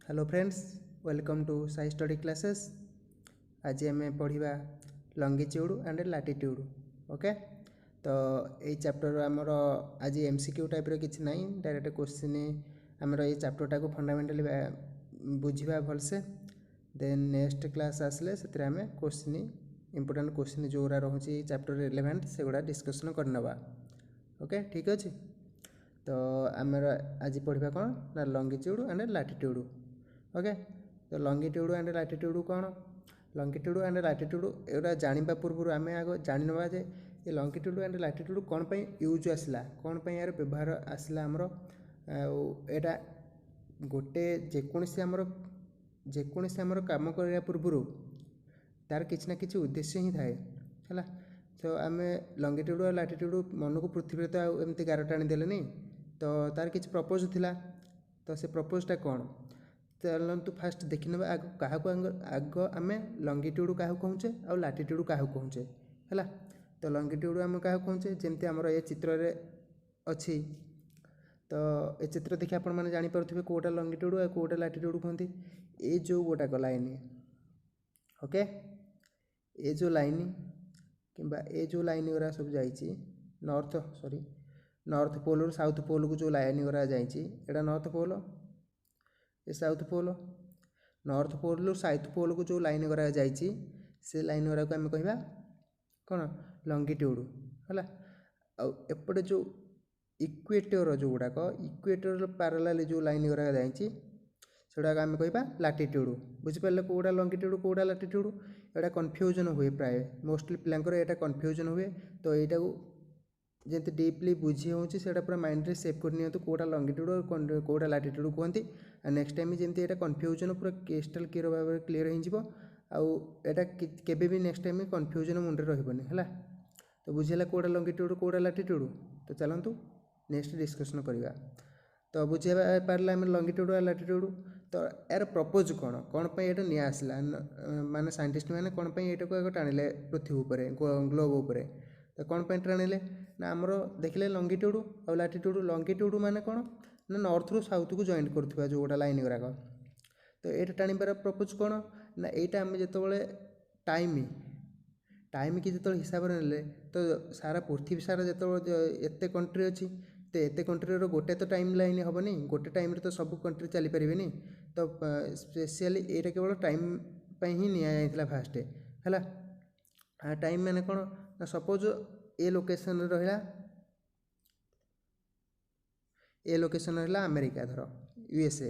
Hello friends, welcome to Sai study classes. आज आम पढ़ा लंगिट्यूड एंड लैटिट्यूड। ओके, तो ये चैप्टर आमर आज एमसीक्यू टाइप किसी ना, डायरेक्ट क्वेश्चन आमर ये चैप्टरटा को फंडामेंटाली बुझा भलसे। देन नेक्स्ट क्लास आसले से क्वेश्चन इंपोर्टेंट क्वेश्चन जोरा रोचे चैप्टर रिलेवेंट से गुड़ा डिस्कसन करनवा। ओके, ठीक अच्छे। तो आमर आज पढ़ा कौन ना लंगिट्यूड एंड लैटिट्यूड। ओके, तो लंगिट्यूड एंड लैटिट्यूड कौन? लंगिट्यूड एंड लैटिट्यूड एटा जानिबा पूर्व आम आग जानिनवा जे ये लंगिट्यूड एंड लैटिट्यूड कौन पे यूज आसला, कौन पे यार व्यवहार आसला। आमर एटा गोटे जेकोसी आमर काम करने पूर्व तार किसी ना किसी उद्देश्य ही थाए है। तो आम लंगिट्यूड और लैटिट्यूड मन को पृथ्वी तो एमती गार टाणी देले, तो तार किसी प्रपोज थिला। तो से प्रपोजटा कौन चलतु फास्ट देखी ना आग क्या आग आम लंगिट्यूड क्या कहूचे आ लैटिट्यूड क्या कहूचे है। तो लंगिट्यूड आम क्या कहूचे जमती आमर ये चित्र अच्छी। तो ये चित्र देखिए आपण मैंने जानीपे कौटा लंगिट्यूड और कौटा लैटिट्यूड कहते। ये जो गोटाक लाइन, ओके, ये जो लाइन कि ये जो लाइन गुरा सब जाइए नॉर्थ पोल और साउथ पोल को जो लाइन गुरा जाइए नॉर्थ पोल, ये साउथ पोल। नॉर्थ पोल और साउथ पोल को जो लाइन गुरा जाइए से लाइन गुरा को आम कह कौन लंगिट्यूड है। आउटे जो इक्वेटर जो गुड़ाक इक्वेटर पैरेलल जो लाइन गुरा जाइए सेगुड़ा आम कह लैटिट्यूड। बुझिपारे कौटा लंगिट्यूड कौटा लैटिट्यूड एटा कन्फ्यूजन हुए प्राय मोस्टली पिलांकर एटा कन्फ्यूजन हुए। तो यहाँ को जमी डीपली बुझी होची से पूरा माइंड रे सेव करनी कौटा लंगिट्यूड और कौटा लैटिट्यूड कहती। नेक्स्ट टाइम जमी यहाँ कन्फ्यूजन पूरा क्रिस्टल क्लियर भाव में क्लीयर होटा केबे भी नेक्स्ट टाइम कन्फ्यूजन मुंडे रही है। तो बुझेगा कौटा लंगिट्यूड कौटा लैटिट्यूड। तो चलतु नेक्स्ट डिस्कसन करवा। तो बुझा पारे आम लंगिट्यूड और लैटिट्यूड। तो यार प्रपोज कौन कौन पे ये नि आसला माने साइंटिस्ट मैंने कौन पे ये को टाणिले पृथ्वी उपरे ग्लोब उपरे। तो कौन पे टाणिले ना आमर देखिले लंगिट्यूड और लैटिट्यूड। लंगिट्यूड माने कौन ना नॉर्थ रु साउथ को जॉइंट करथुवा जो गोटा लाइन गुराक। तो ये टाणिबार प्रपोज कौन ना यहाँ आम जो टाइम की जो हिसाब से ने तो सारा पृथ्वी सारा जो एत कंट्री अच्छी तो एत कंट्री गोटे तो टाइम लाइन हेनी गोटे टाइम तो सब कंट्री चली पारे। तो स्पेशली ये केवल टाइम ही नि फास्ट है। टाइम मैंने कौन ना सपोज ए लोकेशन रहा ए लोकेशन रहा अमेरिका धर यूएसए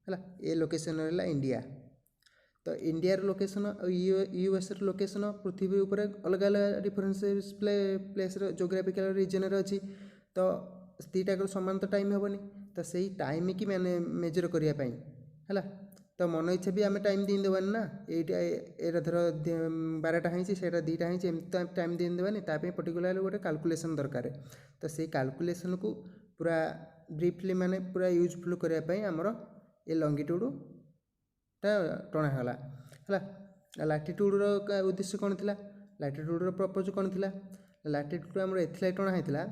है। ए लोकेशन रहा इंडिया। तो इंडिया लोकेशन यूएस लोकेशन पृथ्वी उपर अलग अलग डिफरेन्स प्लेस जोग्राफिकल रिजन अच्छी। तो दुईटाक सामान तो टाइम हेनी। तो सही टाइम की मैंने मेजर करने है। तो मन इच्छा भी आम टाइम दी देवानी ना ये धर 12टा है 2टा है एमती टाइम दी देवानी ताप पर्टिकुलर गोटे काल्कुलेसन दरकार। तो से काल्कुलेसन को पूरा ब्रीफली माने पूरा यूजफुल करने आमर ये लंगिट्यूडटा टणागला है। लैटिट्यूड उद्देश्य कौन थी? लैटिट्यूड प्रपोज कौन थी? लैटिट्यूड आमर एथि टणा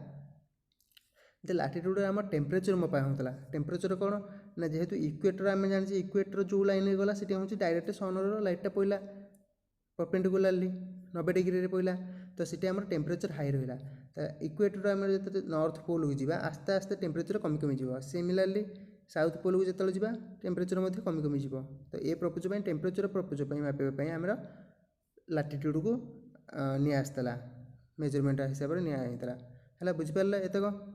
लैटिट्यूड आम टेम्परेचर मपा होता। टेम्परेचर कौन ना जेहेतु इक्वेटर आम जानी इक्वेटर जो लाइन गला से हूँ डायरेक्ट सनर लाइटा पड़ा परपेंडिकुलारली 90 डिग्री पड़ा। तो सीटा आम टेम्परेचर हाई रहा। तो इक्वेटर आम जो नॉर्थ पोल को जावा आस्ते आस्ते टेम्परेचर कमी कमी जा। सिमिलारली साउथ पोल को जो जा टेम्परेचर कमी कमी जा। तो ये प्रपोज टेम्परेचर प्रपोज मापे आम लैटिट्यूड को नि आसला मेजरमेंट हिसाब से निता है। बुझिपारे एतक।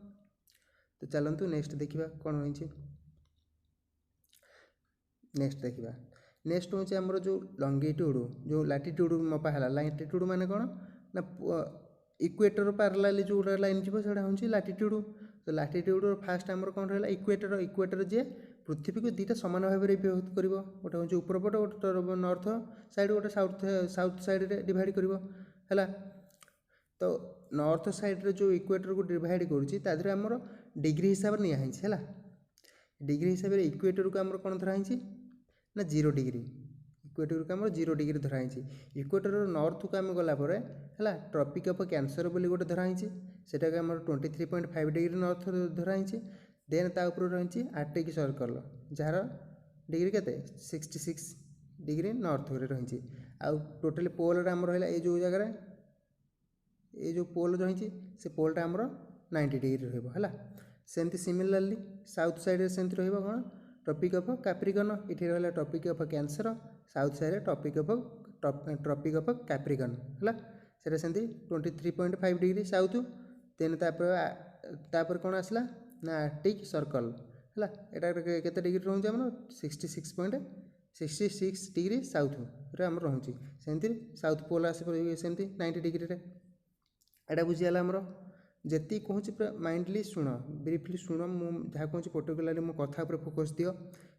तो चलतु नेक्स्ट देखा कौन हो। नेक्स्ट देखा नेक्स्ट हूँ आमर जो लंगिट्यूड जो लैटिट्यूड मपा है। लैटिट्यूड माने कौन ना इक्वेटर पैरेलल जो लाइन जीव से हूँ लैटिट्यूड। तो लैटिट्यूड फास्ट आमर कौन रहा इक्वेटर। इक्वेटर जे पृथ्वी को दुईटा सामान भाव में विभक्त कर गोटे हूँ ऊपर पट गोटे नॉर्थ साइड गोटे साउथ साइड डिवाइड कर। तो नॉर्थ साइड जो इक्वेटर को डिवाइड करुँच आमर डिग्री हिसाब से निया है। डिग्री हिसाब से इक्वेटर को आमर कौन धराई ना 0 डिग्री। इक्वेटर को आमर 0 डिग्री धराई। इक्वेटर नॉर्थ को आम गलापर है ट्रॉपिक ऑफ कैंसर बोली गोटे धराई से आम 23.5 डिग्री नॉर्थ धराई। देन ता ऊपर रही आर्टिक सर्कल जार डिग्री केते 66 डिग्री नॉर्थ रे रही आउ टोटली पोल आम रहा ये जो जगह ये जो पोल रही से पोलटा आमर 90 डिग्री रहा सेमती सिमिलरली साउथ साइड सेमती रहा कौन ट्रॉपिक ऑफ कैप्रिकॉन ये रहा tropic of Cancer south side tropic of Capricorn है सेटा सेमती 23.5 डिग्री साउथ देन तापर कौन आसला ना आर्टिक सर्कल है यहाँ केते डिग्री रोचे आम 66 डिग्री साउथ रे आम रोचे सेमती साउथ पोल आस सेमती 90 डिग्री रे एटा बुझीगला आमर जी कहूँ पूरा माइंडली शुण ब्रीफली शुण मुझे कहूँ पर्टिकुलाली मो कथा पर फोकस दियो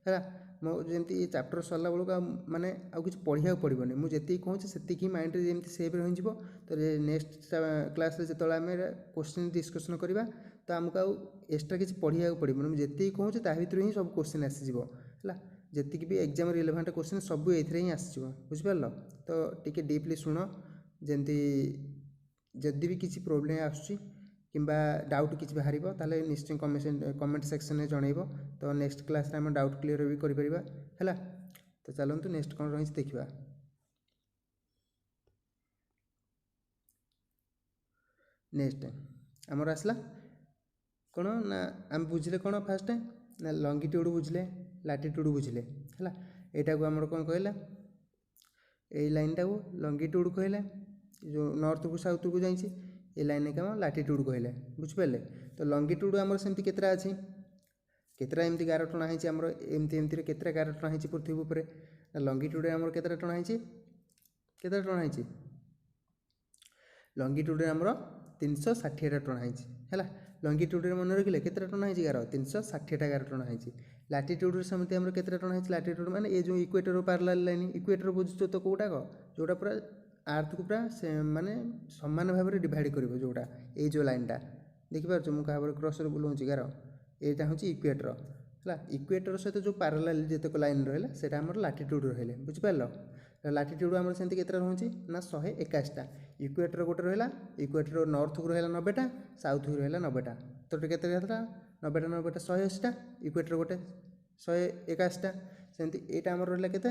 है मो जमी ये चैप्टर सरला बेलू माने आउ किसी पढ़ा पड़ोनी मुझे कहूँ से माइंड रे जमी सेव रही तो नेक्स्ट क्लास जो आम क्वेश्चन डिस्कसन करवा तो आमको आउ एक्सट्रा किसी पढ़ा पड़ोनी मुझे कहूँ ता भर ही सब क्वेश्चन आसीज है जी भी एग्जाम रिलेवेंट क्वेश्चन सब ये ही आसो बुझिपार तो टी डीपली शुण जमी जदि भी किसी प्रोब्लेम आसुची किंबा डाउट किसी बाहर ताले निश्चय कमेंट सेक्शन में जनइब तो नेक्स्ट क्लास रे हम डाउट क्लियर भी करिपरिबा हैला तो चलतु नेक्स्ट कौन रही देखा नेक्स्ट आमर आसला कौन ना आम बुझले कौन फास्ट ना लंगिट्यूड बुझले लाटिट्यूड बुझले है यहाँ को आमर कौन कहला ये लाइन टाक लंगिट्यूड कहले जो नॉर्थ को साउथ को जाइए ये लाइन के लाटिट्यूड कहले बुझिपारे तो लंगिट्यूड आमर सेमती केतरा अच्छी केतरा एमती गार टणा है आमर एमती केतरा गार टणा है पृथ्वी पर लंगिट्यूड आमर केतरा टणा है केतरा टणा है लंगिट्यूड आमर 360 टणा है लंगिट्यूड मन रखिले केतरा टणा है गार 360 गार टणा है लाटिट्यूड सेमती आमर केतरा टणा है लाटिट्यूड माने ये जो इक्वेटर पैरेलल लाइन इक्वेटर बुझुछ तो कौटाक जोटा पूरा आर्थ को पूरा से माने समान भाव में डिवाइड कर जोटा ये जो लाइनटा देखिपार मुझे क्या क्रस बुलाऊँच गार यहाँ हूँ इक्वेटर है इक्वेटर सहित जो पैरेलल जितक लाइन रहा से लाटिट्यूड रहा बुझिपार लाटिट्यूड आम सेमती केतटा रोचे ना 121टा इक्वेटर गोटे रहा इक्वेटर नॉर्थ को रहा 90टा साउथ को रहा 90टा तो केते 90टा 90टा 180टा इक्वेटर गोटे 121टा सेमती यहाँ आम रहा केते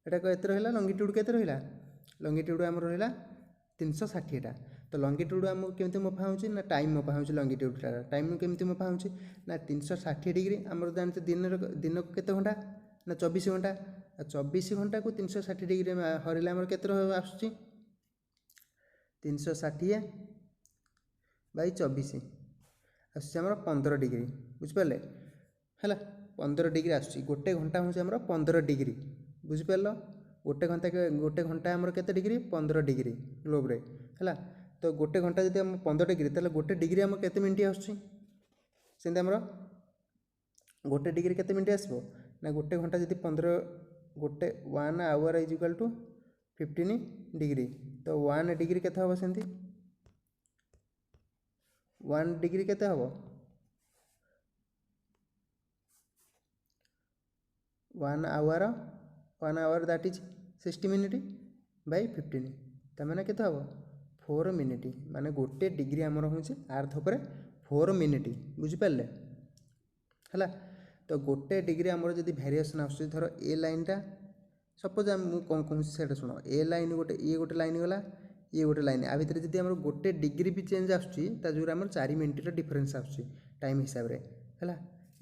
एटा केते रहा लंगिट्यूड केते रहा लंगिट्यूड आम रहा 360टा तो लंगिट्यूड आमको केमती मपा हो ना टाइम मपा हो लंगिट्यूड टाइम केमती मपा हो ना 360 डिग्री आमर जानते दिन को केते घंटा ना 24 घंटा 24 घंटा को 360 डिग्री हरले आमर केते आसुची 360 बाई 24 आसुची आमर 15 डिग्री बुझिपारे है 15 डिग्री आसुची गोटे घंटा हूँ आमर 15 डिग्री बुझिपार गोटे घंटा आमर केते डिग्री 15 डिग्री ग्लोब रे है तो गोटे घंटा जब आम 15 डिग्री ताले गोटे डिग्री आम केते मिनिट आसुची सेमती आमर गोटे डिग्री केते मिनिट आसबो ना गोटे घंटा जब 15 गोटे 1 hour is equal to 15 degree तो 1 डिग्री केते हबो सेमती 1 डिग्री केते हबो 1 hour that is 60 minute by 15 तमाने केते हबो 4 मिनिट माने गोटे डिग्री आमर हूँ आर्थ पर 4 मिनिट बुझिपारे है तो गोटे डिग्री आमर जब भेरिएसन आस धर ए लाइनटा सपोज मुझे कौन कहूँ से शुण ए लाइन गोटे ये गोटे लाइन गला ये गोटे लाइन आ भितर जब आम गोटे डिग्री भी चेंज आसूँ आम 4 मिनिट डिफरेन्स आसूँ टाइम हिसाब से है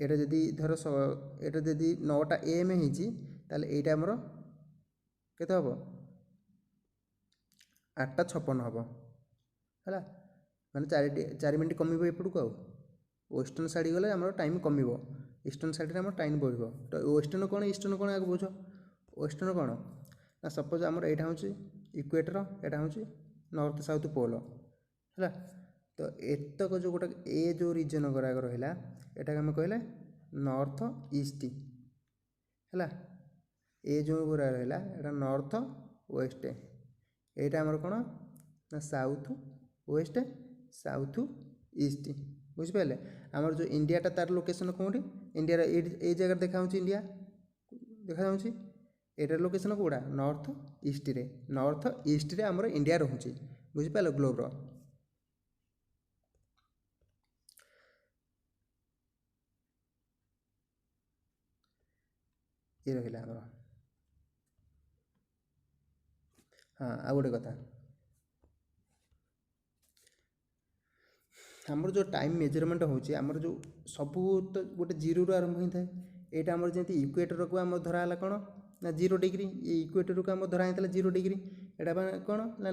यहाँ जदि धर यहाँ जदि 9टा AM होती यहाँ आमर केते हम 8:56 हम है माने 4 मिनिट कम एपटू आउ वेस्टर्न साइड गले आम टाइम कम ईस्टर्न साइड आम टाइम बढ़ तो वेस्टर्न कौन ईस्टर्न कौन आगे बुझ वेस्टर्न कौन ना सपोज आमर यहाँ हूँ इक्वेटर यहाँ हूँ नॉर्थ साउथ पोल है तो एतक जो गोटे ए जो रिजन गुराक रहा यहाँ आम कहले नॉर्थ ईस्ट है ए जो गुरा रहा यहाँ नॉर्थ वेस्ट यहाँ आमर कौन ना साउथ वेस्ट साउथ ईस्ट बुझिपारे आमर जो इंडियाटा तार लोकेशन कौटी इंडिया ये जगह देखा इंडिया देखा एटार लोकेशन कौटा नॉर्थ ईस्ट रे आमर इंडिया रोचे बुझिपारे ग्लोब ये रहा आमर। हाँ आ गोटे कथा आमर जो टाइम मेजरमेंट होची आमर जो सबू तो गोटे जीरो आरंभ होता है यहाँ आमर जमी इक्वेटर को आम धराला कौन ना 0 डिग्री ये इक्वेटर को आम धरा 0 डिग्री यहाँ कौन ना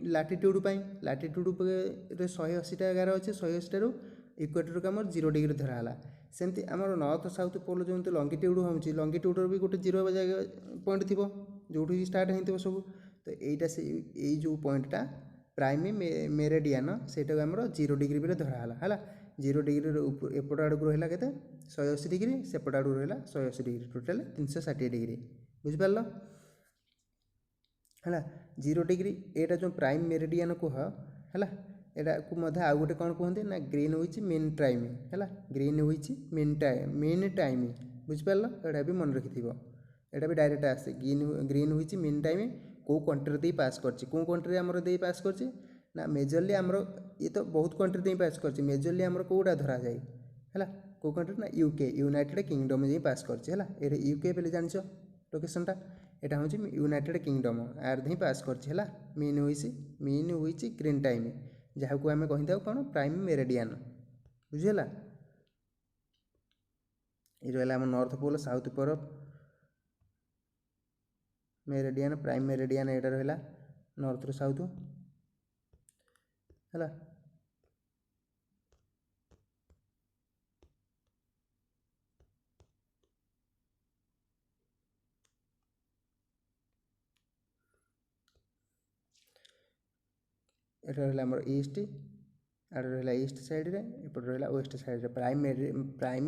लाटिट्यूड लाटिट्यूड 180टा गार अच्छे 180 इक्वेटर को आम 0 डिग्री धराला सेमती आमर नॉर्थ साउथ पोल जो लंगिट्यूड होची लंगिट्यूड भी गोटे 0 पॉइंट थी जो स्टार्ट हो सब तो यहाँ से यही जो पॉइंटा प्राइम मेरेडियान से आम 0 डिग्री बेले धराला है 0 डिग्री एपट आड़ को रहा के 180 डिग्री सेपट आड़ रहा 180 डिग्री टोटाल 360 डिग्री बुझिपार है 0 डिग्री एटा जो प्राइम मेरेडियान कह है एटा को मध्य आउ गोटे कौन कहते ना ग्रीन विच मेन टाइम है ग्रीन विच मेन टाइम बुझिपार एटा भी मन रखि एटा भी डायरेक्ट आसे ग्रीन विच मेन टाइम कौ कंट्री दे पास करछि कौ कंट्री आमर दे पास करछि ना मेजरली आमर ये तो बहुत कंट्री दे पास करछि मेजरली आमर कोटा धरा जाए है कौ कंट्री ना यूके यूनाइटेड किंगडम दे पास करछि है ये यूके बोले जानिछ लोकेशनटा एटा होछि यूनाइटेड किंगडम आर दे पास करछि है मेन हुई ग्रीन टाइम जहाँ को आम कही था कौन प्राइम मेरेडियान बुझीगला ये रहा आम north pole south pole meridian prime meridian एटा रहा नॉर्थ रु साउथ है एटा रहा आमर ईस्ट आड़ रहा ईस्ट साइड एपट रहा west side prime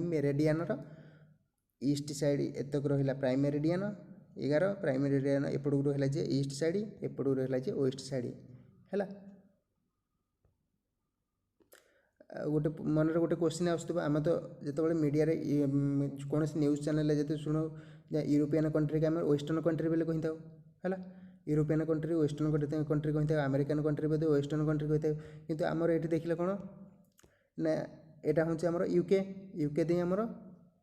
meridian east side एतक रहा प्राइम मेरेडियान 11 प्राइम मेरेडियान एपट को रहा जे ईस्ट साइड एपट को रहा जे वेस्ट साइड है गोटे मन गोटे क्वेश्चन आसुव आम तो जो मीडिया कौन न्यूज चैनल जो शुणु यूरोपियन कंट्री के आम वेस्टर्न कंट्री बोले कही था है यूरोपियन कंट्री वेस्टर्न कंट्री कही था अमेरिकन कंट्री बोलते वेस्टर्न कंट्री कही था किंतु आमर ये देखिले कौन ना यहाँ हूँ आमर यूके दे आमर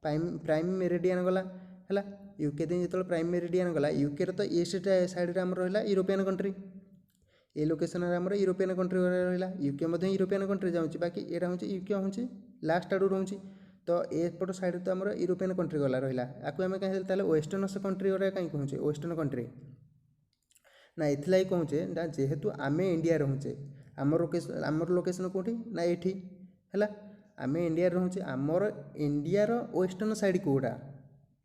प्राइम मेरेडियान गला है यूके दे जो प्राइम मेरेडियान गला यूके तो ईस्ट साइड आम रहा यूरोपियन कंट्री ये लोकेशन आमर यूरोपियन कंट्री रहा यूके यूरोपियन कंट्री जाऊँगी बाकी यहाँ हूँ यूके हूँ लास्ट आड़ रोचे तो एपट साइड तो आम यूरोपियन कंट्री गला रहा आपको आम कहीं वेस्टर्न कंट्री कहीं कहूँ वेस्टर्न कंट्री ना ये कहूचे ना जेहेतु आम इंडिया रोचे आमर लोकेशन कौटी ना ये है आम इंडिया रोचे आमर इंडिया वेस्टर्न साइड कौटा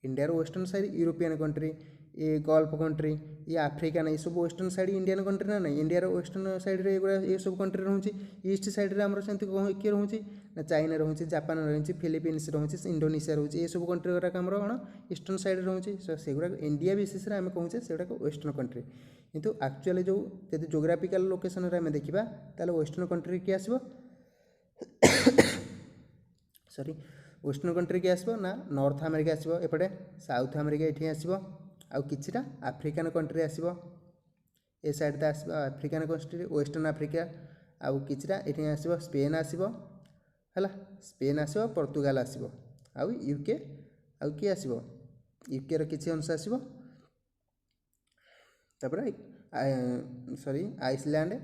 India western side European country ये गल्फ कंट्री ये आफ्रिकान ये सब वेस्टर्न साइड इंडियन कंट्री ना नहीं इंडिया वेस्टर्न साइड ये सब कंट्री रोचे ईस्ट साइड आम किए रोचे ना चाइना रोचे जापान रोचे फिलिपिन्स रोचे इंडोनेशिया रोचे ये सब कंट्री गुराक आम कौन ईस्टर्न साइड रोचे से गुड़ा इंडिया विशेष आम कहूचे से वेस्टर्न कंट्री किंतु एक्चुअली जो जब जोग्राफिकल लोकेशन आम देखा ताल वेस्टर्न कंट्री किए आसो सॉरी वेस्टर्न कंट्री किए आसो ना नॉर्थ अमेरिका आसो एपटे साउथ अमेरिका ये आसो आउ किछिटा आफ्रिकान कंट्री आसो ए साइड तो आसो आफ्रिकान कंट्री वेस्टर्न आफ्रिका आउ किछिटा ये आसो स्पेन आसो है स्पेन आसो पोर्तुगाल आसो आउ यूके आउ किए आसो यूके रो किछि अंश आसो तापर सॉरी आइसलैंड है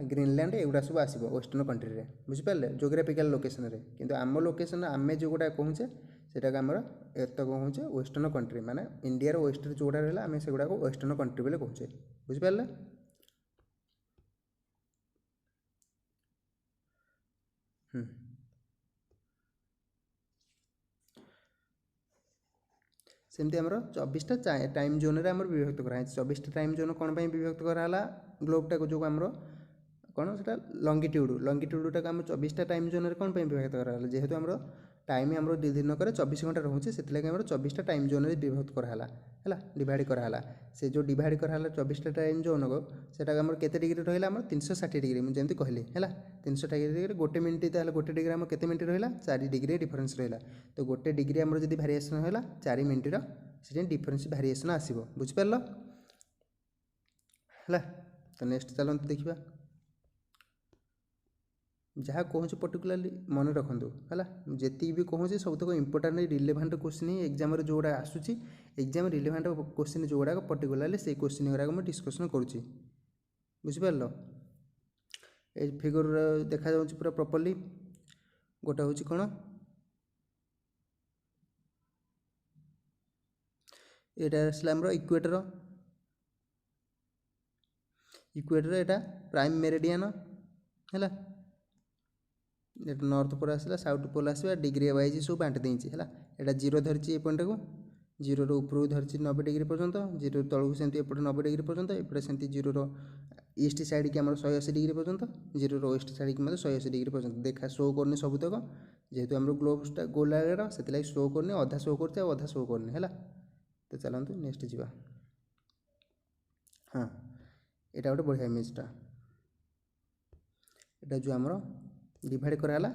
ग्रीनलैंड एगुड़ा सब आसो वेस्टर्न कंट्री रे बुझिपारे जोग्राफिकल लोकेशन रे किंतु आम लोकेशन आम जो गुड़ा कहूचे सेटा आमर एत कहूचे वेस्टर्न कंट्री माने इंडिया वेस्ट जोड़ा रहा आम से गुड़ा वेस्टर्न कंट्री बोले कहूचे बुझिपारे सेमती आमर 24टा टाइम जोन रे आमर विभक्त कराई 24टा टाइम जोन कौन पर विभक्त कराला ग्लोबटा को जो आमर कौन से लंगिट्यूडटा आम 24टा टाइम जोन कौन पर विभक्त कराला जेहेतु आमर टाइम आमर दिन करे 24 घंटा रोचे से 24टा टाइम जोन विभक्त कराला है डिवाइड कराला से जो डिवाइड कराला 24टा टाइम जोन को सेटा आमर केते डिग्री रहिला आमर 360 डिग्री मुझे जमती कहली है 360 डिग्री गोटे मिनिट ताले गोटे डिग्री आमर केते मिनिट रहिला 4 डिग्री डिफरेंस रहिला तो गोटे डिग्री आमर जदी वेरिएशन होला 4 मिनिट रो से डिफरेंस वेरिएशन आसीबो बुझ परलो है तो नेक्स्ट चलते देखिबा जहाँ कहूँ पर्टिकुलाली मन रखु है जी भी कहूँ सब इंपोर्टाट रिलेवेंट क्वेश्चन ही एग्जाम जोड़ा आसूँ एग्जाम रिलेवेंट क्वेश्चन जो गुड़ाक पर्टिकुलाली से क्वेश्चन गुड़ाक मुझे डिस्कसन करुँची बुझिपार ए फिगर देखा जाऊँ पूरा प्रॉपर्ली गोटे हूँ कौन यहाँ आसला इक्वेटर इक्वेटर यहाँ प्राइम मेरिडियन है नॉर्थ पोल आसला साउथ पोल आसवा डिग्री वाइज सब बांटी देती है यहाँ जीरो धरी ए पॉइंट को जीरो ऊपर धरी 90 डिग्री पर्यंत जीरो तलू से एपटे 90 डिग्री पर्यंत एपटे से जीरो ईस्ट साइड की आम 180 डिग्री पर्यंत जीरो वेस्ट साइड की 180 डिग्री पर्यंत देखा शो करनी सबुतक जेहेतु आम ग्लोबटा गोलाकार से शो करनी अधा शो कर अधा शो करनी है तो चलते नेक्स्ट जावा हाँ यहाँ गोटे बढ़िया इमेजटा यहाँ जो आमर डिवाइड कराला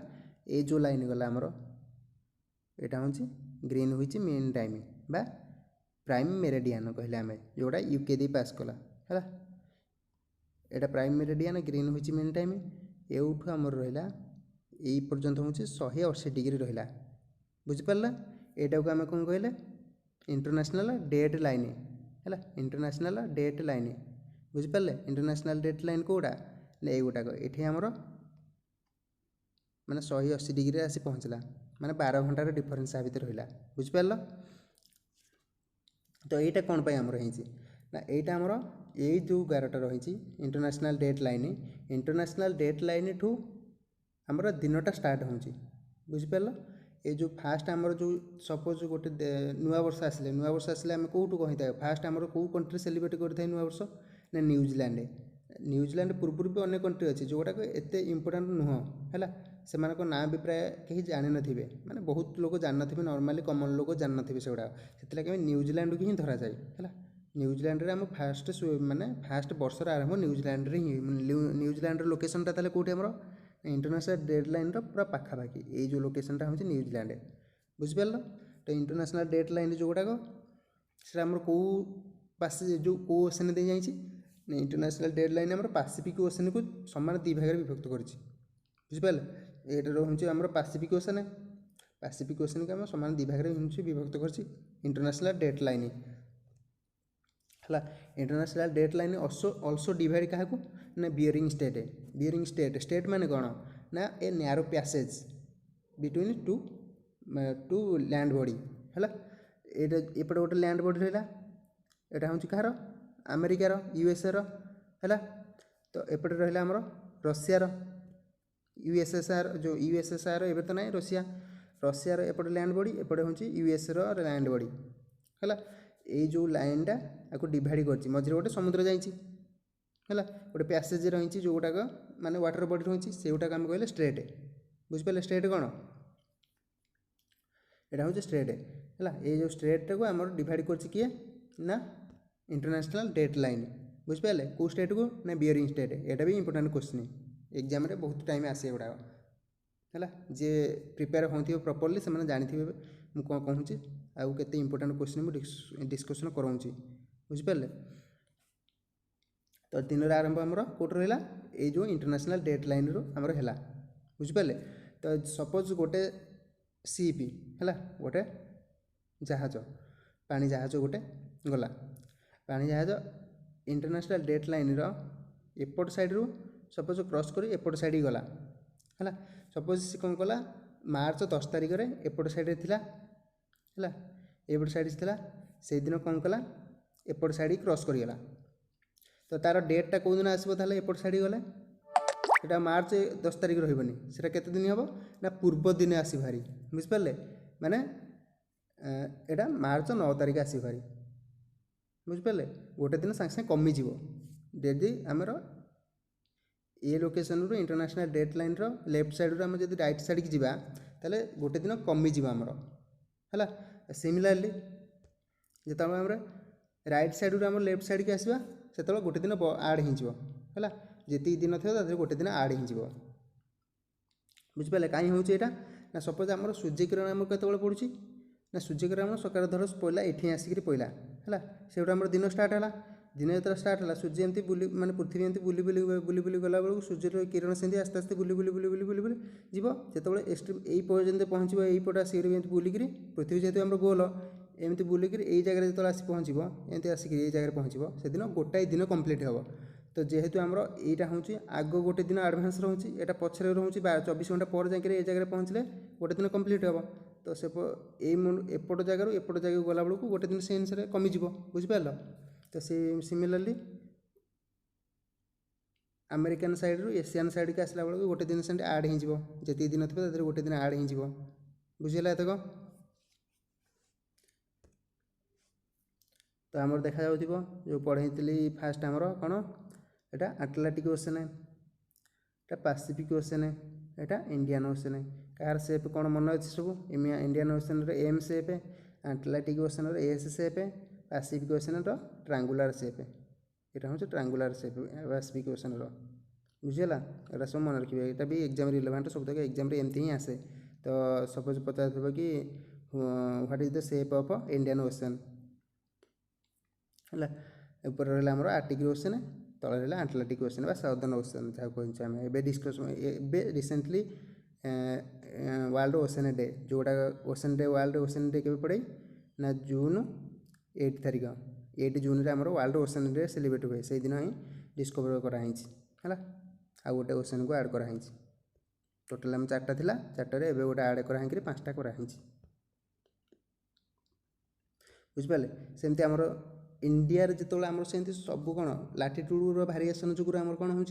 ये जो लाइन गला आमर यहाँ हूँ ग्रीन हुई मेन टाइम बा प्राइम मेरिडियन कहले आम जोड़ा यूके दी पास कला है यहाँ प्राइम मेरिडियन ग्रीन हुई मेन टाइम एवठू आमर रहा यही पर्यंत हूँ 180 डिग्री रहा बुझिपारा यहाँ को आम कौन कहले इंटरनेशनल डेट लाइन है इंटरनेशनल डेट लाइन बुझिपारे इंटरनेशनल डेट लाइन कौटा ये गुटाक ये आमर माने 180 डिग्री आसी पहुँचला माने 12 घंटार डिफरेन्स आ भर रहा बुझिपार तो यहाँ कौन पर आमर ना यहाँ आमर यही जो 11टा रही इंटरनेशनल डेट लाइन ठू आमर दिनटा स्टार्ट हो बुझिपार ये जो फास्ट आमर जो सपोज गोटे नुआ वर्ष आसिले आम कौटू कही फास्ट आमर कौ कंट्री सेलिब्रेट करते नुआ वर्ष ना न्यूजीलैंड पूर्व भी अनेक कंट्री अच्छी जोटाक एत इंपोर्टाट नुह है से ना भी प्राय कहीं जान थे माने बहुत लोग जान थे नॉर्मली कॉमन लोग जान थे से गुड़ा न्यूजीलैंड की ही धरा जाए है न्यूजीलैंड आम फास्ट माने फास्ट वर्षर आरंभ न्यूजीलैंड ही न्यूजीलैंड लोकेशनटा ताले कोठी हमरो इंटरनेशनल डेट लाइन पूरा पाखापाखि ये जो लोकेशनटा हूँ न्यूजीलैंड बुझिपार तो इंटरनेशनल डेट लाइन जो गुड़ाक से कौ पास जो कौ ओशन दे जाइए इंटरनेशनल डेट लाइन आम पैसिफिक ओशन को सामान दी भाग विभक्त करुझिपारे ये हूँ आम पैसिफिक ओशन को आम सामान दी भाग विभक्त कर इंटरनेशनल डेट लाइन है international date line also divide क्या ना बियरिंग स्टेट माने कौन ना a narrow passage between two land body है एपटे गोटे लैंड बॉडी रहा यहाँ हूँ कहार अमेरिकार यूएसए है तो एपटे रहा आमर रशियार यूएसएसआर जो यूएसएसआर एवं तो ना रशियार एपटे लैंड बॉडी एपटे हूँ यूएसए लैंड बॉडी है ये जो लाइनटा आपको डिवाइड कर मझे गोटे समुद्र जाइए है गोटे पैसेज रही जो गुटाक माने वाटर बॉडी रही से गुटाक आम कहले स्ट्रेट बुझिपारे स्ट्रेट कौन यहाँ हूँ स्ट्रेट है ये जो स्ट्रेट को आम डिवाइड कर किए ना इंटरनेशनल डेट लाइन बुझिपारे कौ स्टेट को ना बियरिंग स्टेट यहाँ भी इंपोर्टाट क्वेश्चन एग्जाम रे बहुत टाइम आसे गुड़ाक है जी प्रिपेयर हो प्रॉपर्ली से जानी मुझे कौन कहूँ आउ के इंपोर्टाट क्वेश्चन मुझे डिस्कसन कराऊँगी बुझिपारे तो दिन आरंभ आमर कौट रहा ये जो इंटरनेशनल डेट लाइन रू आमर है बुझिपारे तो सपोज गोटे सीपी है गोटे जहाज पानी जहाज गोटे गला पानी जहाज इंटरनेशनल डेट लाइन एपट साइड रू सपोज क्रॉस कर एपट साइड गला है सपोज सी कौन कला मार्च 10 तारिख में एपट साइड थी है एपट साइड थी से दिन कौन कला एपट साइड क्रॉस करगला तो तार डेटा कौ दिन आसो एपट साइड गले यहाँ मार्च 10 तारिख रही से दिन हम ना पूर्व दिन आस भारी बुझिपारे माने यहाँ मार्च 9 तारिख आस भारी बुझिपारे गोटे दिन सागे सागे कमिज यदि आमर ये लोकेशन रू international date line left side रू आम जब राइट साइड की जावा ताले गोटे दिन कमिज आमर है सिमिलारली जो आम राइट साइड रू आम लेफ्ट साइड की आसवा से गोटे दिन आड हो जी दिन थी गोटे दिन आड हो बुझिपारे कहीं हूँ यहाँ ना सपोज आम सूर्य किरण आम केत पड़ू ना सूर्य किरण सकाल धर पड़ा ये आसिक पड़ा है से आम दिन स्टार्ट है दिन जो स्टार्ट है सूर्य एमती बुली माने पृथ्वी एमती बुली बुली बुली बुली गला बेलू सूर्यर किरण सेमती आस्ते आस्ते बुली बुली बुली बुली बुली बुली जीव जो एक्सट्रीम यही पर्यटन पहुँच यहीपट आसिक बुलिक पृथ्वी जेहतु आम गोल एमती बुलिक यही जगह जो आसी पहुँच एमती आसिक यही जगह पहुँच से दिन गोटाए दिन कंप्लीट हे तो जेहेतु आमर यहाँ हूँ आग गोटे दिन आडभांस रोचे यहाँ पचर रोचे 24 घंटा पर जाए ये जगह पहुँचले गोटे दिन कंप्लीट हे तो से एपट जगार एपट जगह गला बेलू गोटे दिन से अनुसार कमिज बुझिपार तो से सिमिलरली अमेरिकान साइड रू एशियान साइड के आसला बेलू गोटे दिन से आड हो जी दिन थे गोटे दिन आड हो बुझीगला एतक तो आमर देखा जो पढ़ी फास्ट आमर कौन एटा आटलांटिक ओशन है एटा पैसिफिक ओशन है एटा इंडियन ओशन है कार सेप कौन मन अच्छे सब इंडियन ओशन एम सेप आटलांटिक ओशन एस सेप पैसिफिक ओशन ट्रायंगुलर सेप यहाँ हूँ ट्रायंगुलर सेप पैसिफिक ओशन बुझीगला एटा सब मन रखिए यहाँ भी एग्जाम रिलेवेंट सब तक एग्जाम एमती ही आसे तो सपोज पचार कि what is the shape of Indian Ocean है ऊपर रहा आमर आर्टिक ओशन तले रहा आटलांटिक ओशन बा साउदर्न ओशन जहाँ कहे आम ए discuss recently World Ocean Day जोटा Ocean Day World Ocean Day के पड़े ना जून 8 तारीख 8 जून आमर वर्ल्ड ओशन डे सेलिब्रेट हुए से दिन ही डिस्कवर कराई है आ गोटे ओशन को आड कराई टोटाल आम 4टा थिला 4टारे एबे गोटे आड कराई 5टा कराई बुझिपारे सेमती आमर इंडिया जो आम से सब कौन लाटिट्यूड भारिएसन जो आम कौन हो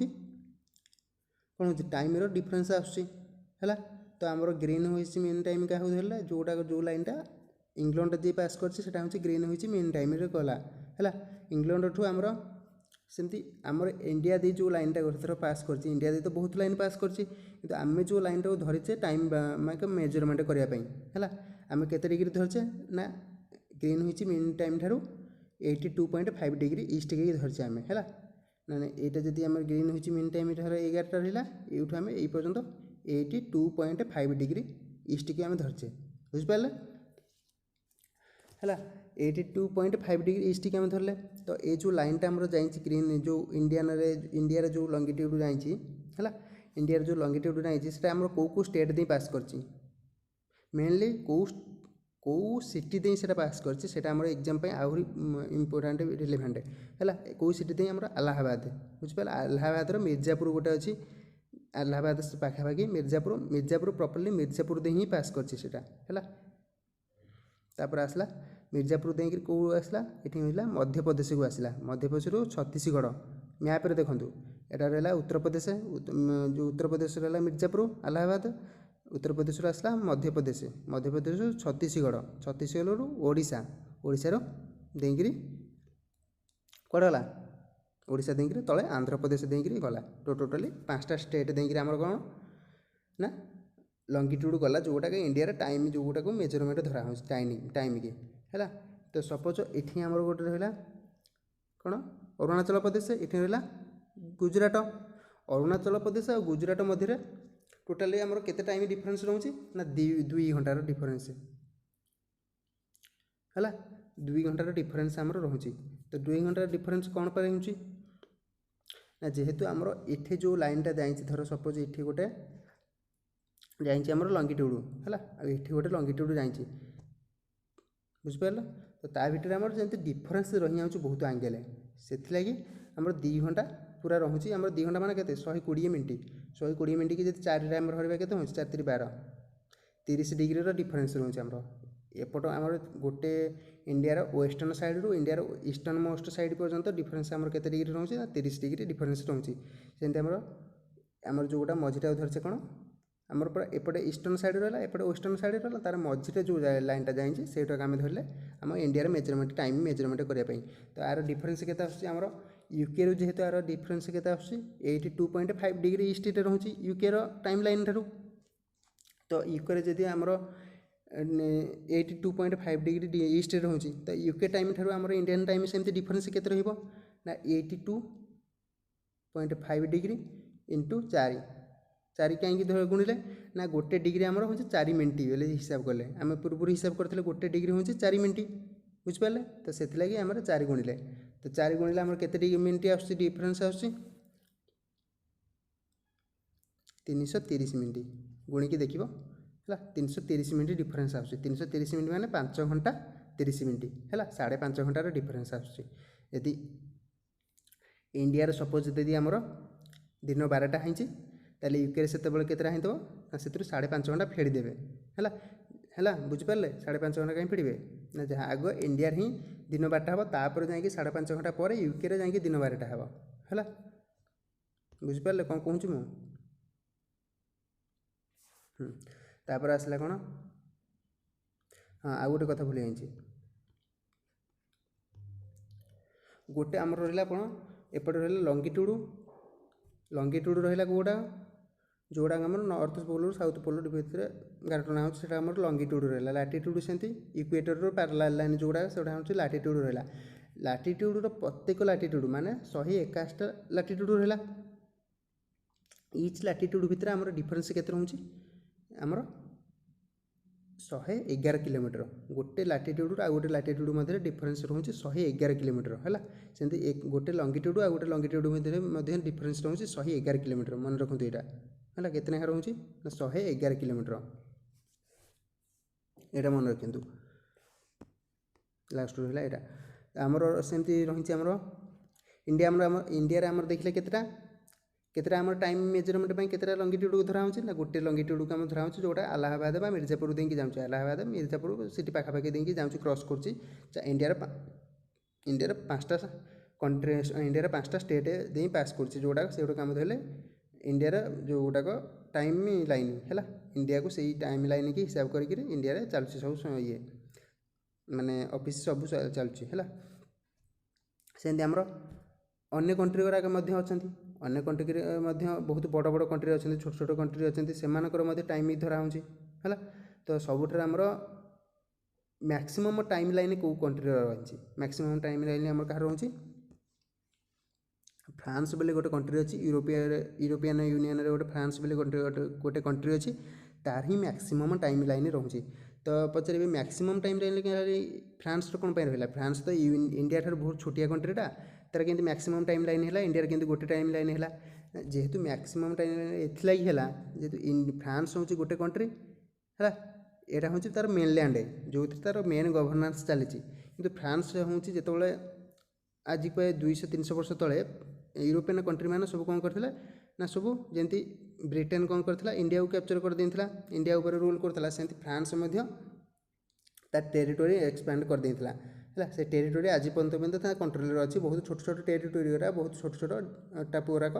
टाइम डिफरेन्स आसला तो आमर ग्रीन हो मेन टाइम क्या होता जोटा जो लाइनटा इंग्लैंड जी पास कर ग्रीन हो मेन टाइम गला है इंग्लैंड ठू आमर सेमती आमर इंडिया दी जो लाइनटा गोटे थर पास कर इंडिया दी तो बहुत लाइन पास कर आम जो लाइन टाक धरीचे टाइम मेजरमेंट करने है आम के डिग्री धरचे ना ग्रीन हो मेन टाइम ठारू 82.5 डिग्री ईस्ट के धरचे आम है ना यहाँ जदि आम ग्रीन हो मेन टाइम धर 11टा रहा यूँ आम ये पर्यंत 82.5 डिग्री ईस्ट के आम धरचे बुझिपारे है 82.5 डिग्री ईस्ट के आम धरले तो ये जो लाइनटा आम जा ग्रीन जो इंडिया जो लंगिट्यूड जा इंडिया जो लंगिट्यूड जाए आम कौ स्टेट दे पास कर मेनली कौ सिटी दे से पास कर एग्जाम आहरी इम्पोर्टाट रिलेवेंट है कौ सिटी दे अलाहाबाद बुझिपारे अलाहाबाद मिर्जापुर गोटे अच्छी अलाहाबाद पाखापाखि मिर्जापुर प्रॉपर्ली मिर्जापुर दे ही पास कर तापर आसला मिर्जापुर दे कौ आसला ये मध्य प्रदेश को आसला मध्य प्रदेश छत्तीसगढ़ मैप रे देखूँ यहाँ रहा उत्तर प्रदेश जो उत्तर प्रदेश रहा मिर्जापुर अलाहाबाद उत्तर प्रदेश आसला मध्य प्रदेश छत्तीसगढ़ ओडिशा ओडिशार देकरी कौन गला ओडिशा देकरी तले आंध्र प्रदेश देकरी गला तो टोटाली 5टा स्टेट देकरी आमर कौन ना लंगिट्यूड गला जोटा कि इंडिया टाइम जोटा को मेजरमेंट धरा हो टाइम की है तो सपोज ये आमर गोटे रहा कौन अरुणाचल प्रदेश ये रहा गुजरात अरुणाचल प्रदेश और गुजरात मध्य टोटाली आमर केते टाइम डिफरेंस रोचे ना 2 घंटार डिफरेंस है 2 घंटार डिफरेंस आमर रोचे तो 2 घंटार डिफरेंस कौन पर हो ना जेहेतु आमर ये जो लाइनटा जाए धर सपोज ये गोटे जाए आमर लंगिट्यूड है ये गोटे लंगिट्यूड जाए बुझिपार तो ता भीतर आमर जमी डिफरेंस रही जाऊँ बहुत आंगेल से लगी आमर 2 घंटा पूरा रोचे आम 2 घंटा माने के 120 मिनट की जब 4 टाइम धरवा के 4 3 12 30 डिग्री डिफरेंस रोचे आमर एपट आमर गोटे इंडिया वेस्टर्न साइड रू इंडिया ईस्टर्न मोस्ट साइड पर्यंत डिफरेंस आमर के डिग्री रोचे 30 डिग्री डिफरेंस रोचे सेमती आमर जो गोटा मझीटा धरचे कौन आमर पूरा एपटे ईस्टर्न साइड रहा एपटे वेस्टर्न साइड रहा तार मझीटे जो लाइनटा जाए से आम धरले आम इंडिया मेजरमेंट टाइम मेजरमेंट करने तो यार डिफरेंस के आमर यूके रू जेहेतु यार डिफरेंस के 82.5 डिग्री ईस्ट रोचे यूके टाइम लाइन ठारू तो यूके जदि आमर 82.5 डिग्री ईस्ट रोचे तो यूके टाइम ठारू आमर इंडियन टाइम सेमती डिफरेंस के ना 82.5 डिग्री इंटू 4 कहीं गुणिले ना गोटे डिग्री आमर हो 4 मिनट बोले हिसाब कले आम पूर्व हिसाब करते गोटे डिग्री हो 4 मिनट बुझिपारे तो से आम 4 गुणिले तो 4 गुणिले आमर केते मिनिट आसुची डिफरेन्स आसुची 330 मिनिट गुणिकी देखिबो है 330 मिनिट डिफरेन्स आसुची 330 मिनिट माने 5 घंटा 30 मिनिट है 5.5 घंटार डिफरेन्स आसुची यदि इंडिया सपोज यदि आमर दिन 12टा होइची ताले यूके से केतटा होइतबो से 5.5 घंटा फेड़ीदेवे है बुझिपारे 5.5 घंटा कहीं फेड़े ना जहाँ आग इंडिया ही दिन 12टा हम तापर जा 5.5 घंटा पर यूके जा दिन 12टा हम है बुझिपारे कौन कहूँ तापर आसला कौन हाँ आ गोटे कथा भूली जाइए गोटे आमर रहा कौन एपटे रहा लंगिट्यूड रहा कौटा जोड़ा आम नॉर्थ पोल साउथ पोल भितर गारटना हो लंगिट्यूड रहा लाटिट्यूड सेमती इक्वेटर पैरेलल लाइन जोड़ा से लाटिट्यूड रहा लाटिट्यूड प्रत्येक लाटिट्यूड माने 181 लाटिट्यूड रहा इच लाटिट्यूड भितर आमर डिफरेन्स केते रोचे आमर 111 किलोमीटर गोटे लाटिट्यूड आ गोटे लाटिट्यूड मध्य डिफरेन्स रोचे 111 किलोमीटर है सेमती गोटे लंगिट्यूड आ गोटे लंगिट्यूड मध्य डिफरेन्स रोचे 111 किलोमीटर मन रखु यहाँ है केतना रोचे 111 किलोमीटर यहाँ मन रखु लास्ट रहा यहाँ आमर सेमती रही आमर इंडिया आमर देखिले केतटा आम टाइम मेजरमेंट केतटा लंगिट्यूड को धरा होची ना गोटे लंगिट्यूड को आम धरा होची जोटा इलाहाबाद बा मिर्जापुर देकी जाउची इलाहाबाद मिर्जापुर सिटी पाखापाखि देकी जाउची क्रॉस करची इंडिया 5टा कंट्री इंडिया 5टा स्टेट दे पास करची जोटा से गोटे काम धरले इंडिया जोटाक टाइम लाइन है इंडिया को सही टाइम लाइन की हिसाब करके इंडिया चलुची सब ये माने ऑफिस सब चलुची है सेमती आमर अन्य कंट्री गुराक अन्य कंट्री बहुत बड़ बड़ कंट्री अच्छा छोट छोट कंट्री अच्छा से टाइम धरा है तो सबुठ आमर मैक्सिमम टाइम लाइन कौ कंट्री रही मैक्सिमम टाइम लाइन आम कह रोचे फ्रांस बोले गोटे कंट्री अच्छी यूरोपियन यूनियन रे गोटे फ्रांस बोले गोटे कंट्री अच्छी तार ही मैक्सिमम टाइम लाइन रोचे तो पचारे मैक्सिमम टाइम लाइन फ्रांस कौन रहा फ्रांस तो इंडिया ठार बहुत छोटिया कंट्रीटा तार के मैक्सिमम टाइम लाइन है इंडिया के गोटे टाइम लाइन है जेहेतु मैक्सिमम टाइम लाइन एथलागी है जेहेतु फ्रांस हूँ गोटे कंट्री है यहाँ हूँ तार मेनलैंड जो तार मेन गवर्नान्स चली कि फ्रांस हूँ जो आज कहे 200-300 वर्ष तले यूरोपियन कंट्री मैंने सब कौन करते ना सब जमी ब्रिटेन कौन करता इंडिया को कैप्चर कर देता इंडिया उपर रूल करता सेमती फ्रांस तार टेरिटोरी एक्सपैंड कर देता है से टेरिटोरी आज पर्यंत कंट्रोल अच्छी बहुत छोट छोट टेरिटोरी गुरा बहुत छोट छोट टापू गुराक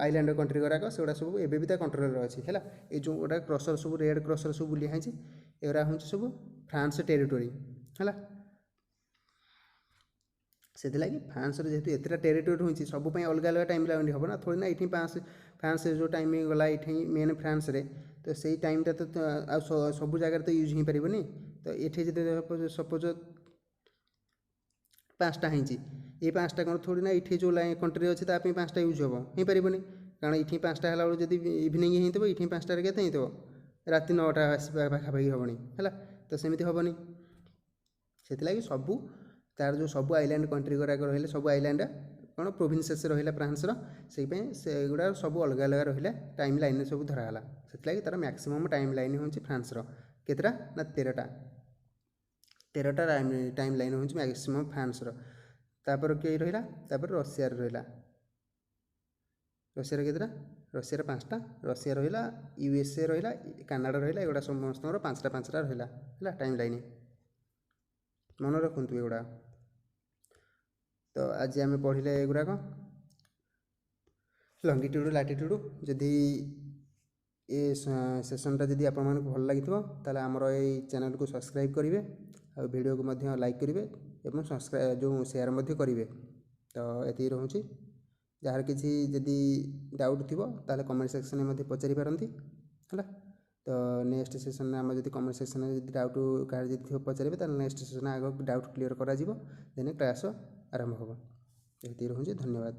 आइलैंड कंट्री गुराक से गुड़ा सब एवं कंट्रोल अच्छी है ये जो गोटा क्रसर सब रेड क्रसर सब बुलिया एगुरा हूँ सब फ्रांस टेरिटोरी है से फ्रांस जेहतु एतटा टेरिटोरी होती सब अलग अलग टाइम लाइन हम ना थोड़ी ना ये फ्रांस जो टाइम गला ये मेन फ्रांस रे तो सही टाइमटा तो सब जगह तो यूज हो पारनी तो ये सपोज 5टा होती ये 5टा कौन थोड़ी ना ये जो कंट्री अच्छे ताप 5टा यूज हम हो पारनी कारण ये 5टा है जब इवनिंग होता ये 5टार के हो राति 9टा पाखापाखि हेनी है तो सेमती हेनी से सबू तार जो सब आइलैंड कंट्री गुराक रही सब आइलैंड कौन प्रोविन्सेस रहा फ्रांस से गुड़ा सब अलग अलग रहा टाइम लाइन सब धराला से तार मैक्सिमम टाइम लाइन हूँ फ्रांस केतटा ना 13टा टाइम लाइन हूँ मैक्सिमम फ्रांस तापर किए रहा रशियार रहा रशियार केतटा रशियार 5टा रशिया रहा यूएसए रहा कानाडा रहा एगुड़ा समस्त 5टा रहा है टाइम लाइन मन रखु एगुड़ा तो आज आम पढ़ले एगुड़ाक लंगिट्यूड लाटिट्यूड जदि ये सेसनटा जदि आप भल लगी ताले आमर ये चैनल को सब्सक्राइब करेंगे और वीडियो को लाइक करेंगे और सब्सक्राइब जो शेयर करेंगे तो ये रोचे जार किसी जदि डाउट थी ताले कमेंट सेक्शन में पचारि पारती है तो नेक्स्ट सेसन आम जब कमेंट सेक्शन में डाउट क्या पचारे तो नेक्स्ट सेसन आग डाउट क्लीयर कर देन क्लास आरंभ हो। ये रोचे धन्यवाद।